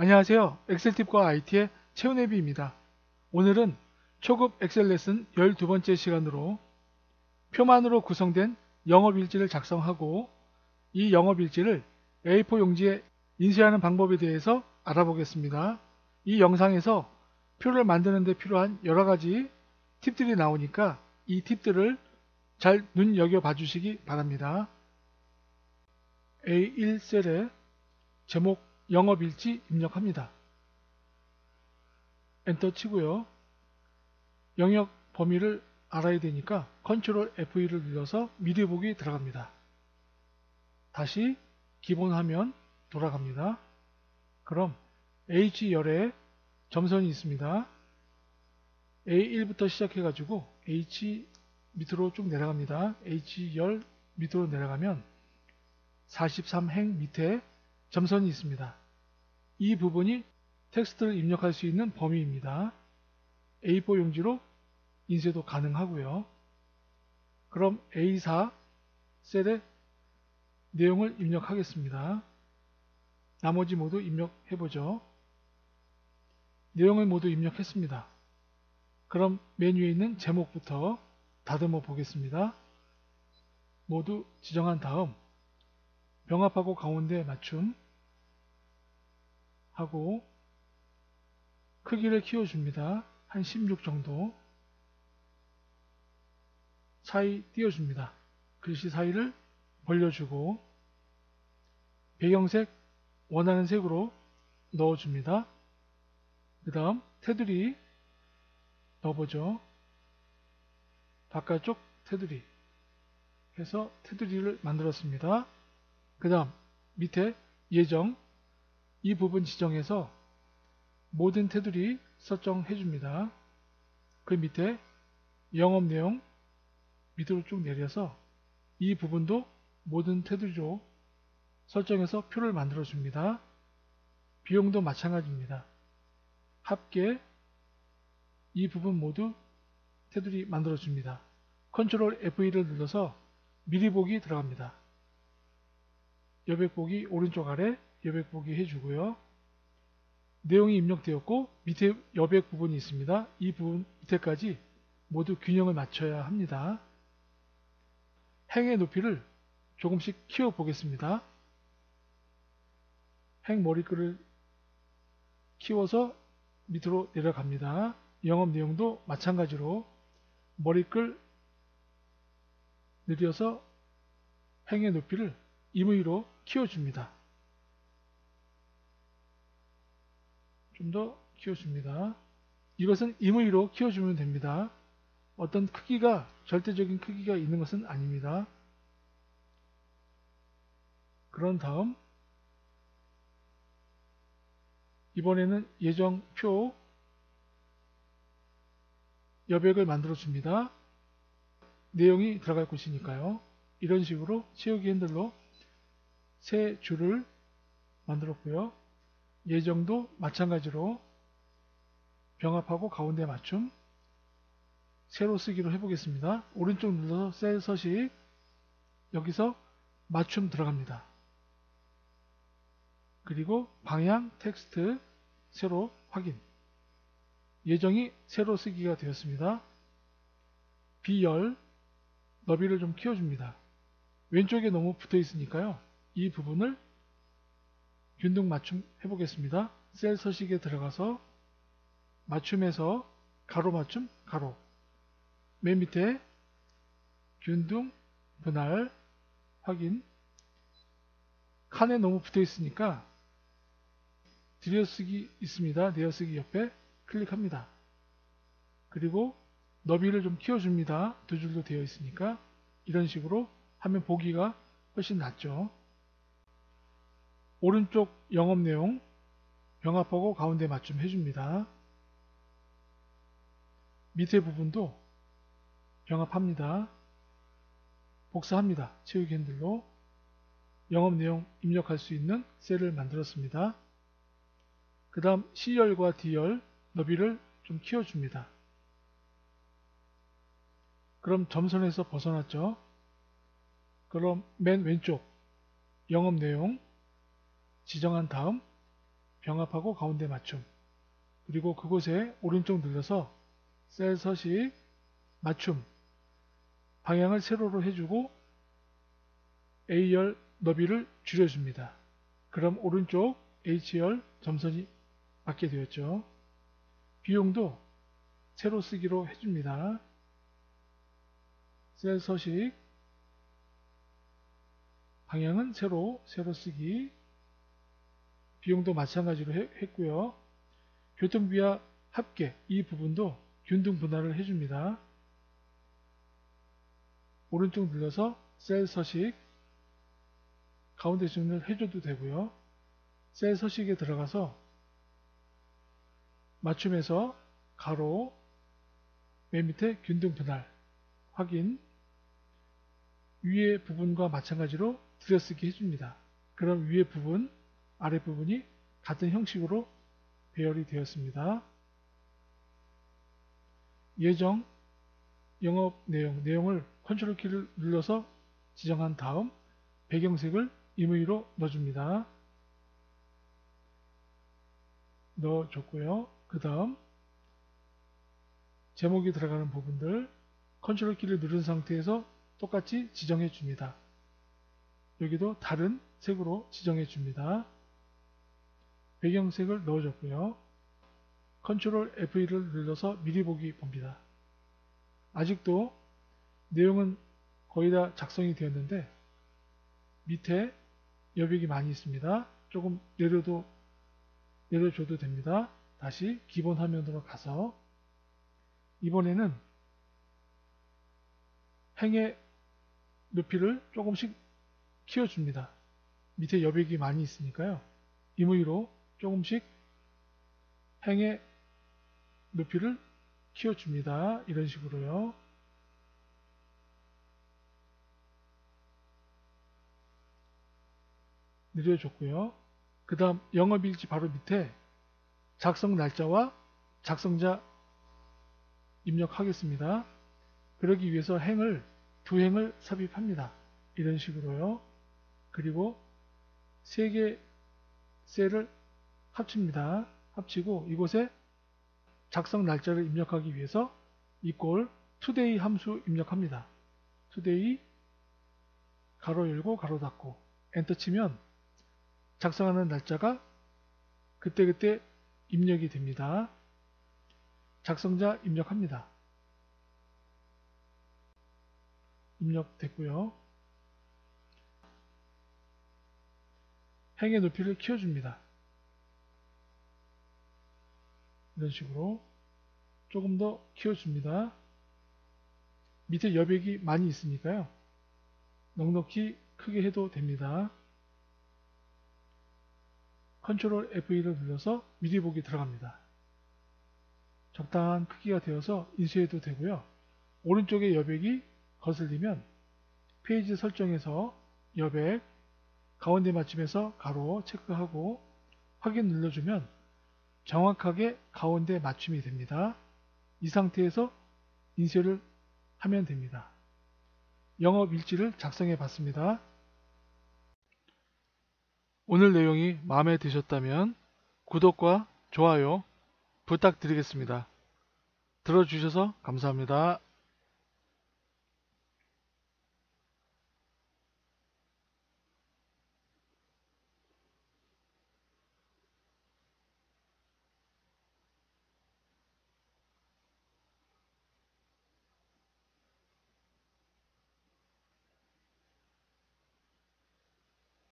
안녕하세요. 엑셀팁과 IT의 최은혜비입니다. 오늘은 초급 엑셀 레슨 12번째 시간으로 표만으로 구성된 영업일지를 작성하고 이 영업일지를 A4 용지에 인쇄하는 방법에 대해서 알아보겠습니다. 이 영상에서 표를 만드는 데 필요한 여러가지 팁들이 나오니까 이 팁들을 잘 눈여겨봐 주시기 바랍니다. A1셀에 제목 영업일지 입력합니다. 엔터 치고요. 영역 범위를 알아야 되니까 컨트롤 F2를 눌러서 미리 보기 들어갑니다. 다시 기본 화면 돌아갑니다. 그럼 H열에 점선이 있습니다. A1부터 시작해 가지고 H 밑으로 쭉 내려갑니다. H열 밑으로 내려가면 43행 밑에 점선이 있습니다. 이 부분이 텍스트를 입력할 수 있는 범위입니다. A4 용지로 인쇄도 가능하고요. 그럼 A4 셀에 내용을 입력하겠습니다. 나머지 모두 입력해보죠. 내용을 모두 입력했습니다. 그럼 메뉴에 있는 제목부터 다듬어 보겠습니다. 모두 지정한 다음 병합하고 가운데 맞춤 하고 크기를 키워줍니다. 한 16 정도 사이 띄워줍니다. 글씨 사이를 벌려주고 배경색 원하는 색으로 넣어줍니다. 그 다음 테두리 넣어보죠. 바깥쪽 테두리 해서 테두리를 만들었습니다. 그 다음 밑에 예정 이 부분 지정해서 모든 테두리 설정해 줍니다. 그 밑에 영업 내용 밑으로 쭉 내려서 이 부분도 모든 테두리로 설정해서 표를 만들어 줍니다. 비용도 마찬가지입니다. 합계 이 부분 모두 테두리 만들어 줍니다. 컨트롤 F2를 눌러서 미리 보기 들어갑니다. 여백 보기 오른쪽 아래 여백 보기 해주고요. 내용이 입력되었고 밑에 여백 부분이 있습니다. 이 부분 밑에까지 모두 균형을 맞춰야 합니다. 행의 높이를 조금씩 키워 보겠습니다. 행 머리글을 키워서 밑으로 내려갑니다. 영업 내용도 마찬가지로 머리글 늘려서 행의 높이를 임의로 키워줍니다. 좀 더 키워줍니다. 이것은 임의로 키워주면 됩니다. 어떤 크기가 절대적인 크기가 있는 것은 아닙니다. 그런 다음 이번에는 예정표 여백을 만들어 줍니다. 내용이 들어갈 곳이니까요. 이런 식으로 채우기 핸들로 세 줄을 만들었고요. 예정도 마찬가지로 병합하고 가운데 맞춤 세로 쓰기로 해보겠습니다. 오른쪽 눌러서 셀 서식 여기서 맞춤 들어갑니다. 그리고 방향 텍스트 세로 확인 예정이 세로 쓰기가 되었습니다. B열 너비를 좀 키워줍니다. 왼쪽에 너무 붙어 있으니까요. 이 부분을 균등 맞춤 해보겠습니다. 셀 서식에 들어가서 맞춤에서 가로 맞춤 가로 맨 밑에 균등 분할 확인 칸에 너무 붙어 있으니까 들여쓰기 있습니다. 내어쓰기 옆에 클릭합니다. 그리고 너비를 좀 키워줍니다. 두 줄로 되어 있으니까 이런 식으로 하면 보기가 훨씬 낫죠. 오른쪽 영업 내용 병합하고 가운데 맞춤 해줍니다. 밑에 부분도 병합합니다. 복사합니다. 채우기 핸들로 영업 내용 입력할 수 있는 셀을 만들었습니다. 그 다음 C열과 D열 너비를 좀 키워줍니다. 그럼 점선에서 벗어났죠. 그럼 맨 왼쪽 영업 내용 지정한 다음 병합하고 가운데 맞춤. 그리고 그곳에 오른쪽 눌러서 셀 서식, 맞춤. 방향을 세로로 해주고 A열 너비를 줄여줍니다. 그럼 오른쪽 H열 점선이 맞게 되었죠. 비용도 세로 쓰기로 해줍니다. 셀 서식, 방향은 세로 쓰기. 비용도 마찬가지로 했고요. 교통비와 합계 이 부분도 균등 분할을 해줍니다. 오른쪽 눌러서 셀 서식, 가운데 줌을 해줘도 되고요. 셀 서식에 들어가서 맞춤에서 가로, 맨 밑에 균등 분할 확인, 위에 부분과 마찬가지로 들여쓰기 해줍니다. 그럼 위에 부분, 아래 부분이 같은 형식으로 배열이 되었습니다. 예정, 영업 내용을 컨트롤 키를 눌러서 지정한 다음 배경색을 임의로 넣어줍니다. 넣어줬고요. 그 다음 제목이 들어가는 부분들 컨트롤 키를 누른 상태에서 똑같이 지정해 줍니다. 여기도 다른 색으로 지정해 줍니다. 배경색을 넣어줬고요. 컨트롤 F1을 눌러서 미리 보기 봅니다. 아직도 내용은 거의 다 작성이 되었는데 밑에 여백이 많이 있습니다. 조금 내려줘도 됩니다. 다시 기본 화면으로 가서 이번에는 행의 높이를 조금씩 키워줍니다. 밑에 여백이 많이 있으니까요. 임의로 조금씩 행의 높이를 키워줍니다. 이런 식으로요. 늘려줬고요. 그 다음 영업일지 바로 밑에 작성 날짜와 작성자 입력하겠습니다. 그러기 위해서 두 행을 삽입합니다. 이런 식으로요. 그리고 3개 셀을 합칩니다. 합치고 이곳에 작성 날짜를 입력하기 위해서 equal today 함수 입력합니다. today 가로 열고 가로 닫고 엔터 치면 작성하는 날짜가 그때그때 입력이 됩니다. 작성자 입력합니다. 입력됐고요. 행의 높이를 키워줍니다. 이런 식으로 조금 더 키워줍니다. 밑에 여백이 많이 있으니까요. 넉넉히 크게 해도 됩니다. 컨트롤 F1을 눌러서 미리 보기 들어갑니다. 적당한 크기가 되어서 인쇄해도 되고요. 오른쪽에 여백이 거슬리면 페이지 설정에서 여백, 가운데 맞춤에서 가로 체크하고 확인 눌러주면 정확하게 가운데 맞춤이 됩니다. 이 상태에서 인쇄를 하면 됩니다. 영업일지를 작성해 봤습니다. 오늘 내용이 마음에 드셨다면 구독과 좋아요 부탁드리겠습니다. 들어주셔서 감사합니다.